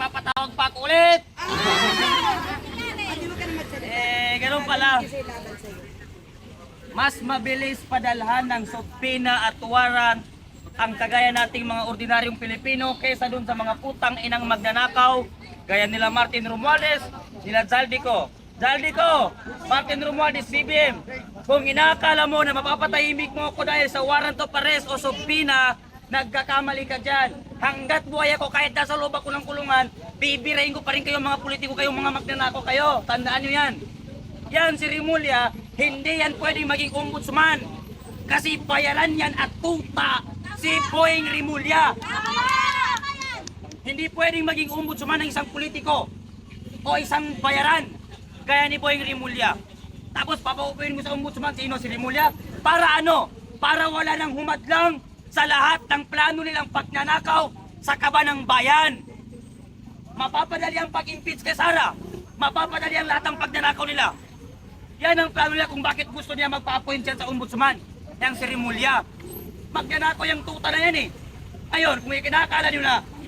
magpapatawag pa ako ulit. Ganun pala. Mas mabilis padalhan ng subpoena at warrant ang kagaya nating mga ordinaryong Pilipino kaysa dun sa mga putang inang magnanakaw gaya nila Martin Romualdez, nila Zaldico, Martin Romualdez, BBM. Kung inaakala mo na mapapatahimik mo ako dahil sa warrant of arrest o subpoena, nagkakamali ka dyan. Hanggat buhay ako, kahit nasa loob ako ng kulungan, bibirahin ko pa rin kayo mga politiko, kayong mga magnanakaw kayo. Tandaan nyo yan. Yan si Remulla, hindi yan pwedeng maging ombudsman. Kasi bayaran yan at tuta si Boying Remulla. Hindi pwedeng maging ombudsman ng isang politiko o isang bayaran gaya ni Boying Remulla. Tapos papaupuin mo sa ombudsman sino si Remulla? Para ano? Para wala nang humadlang sa lahat ng plano nilang pagnanakaw sa kaban ng bayan. Mapapadali ang pag-impeach kay Sara. Mapapadali ang lahat ng pagnanakaw nila. Yan ang plano nila kung bakit gusto niya magpa-appoint siya sa ombudsman. Yang si Remulla. Magnanakaw yung tuta na yan eh. Ayun, kung may kinakala nyo na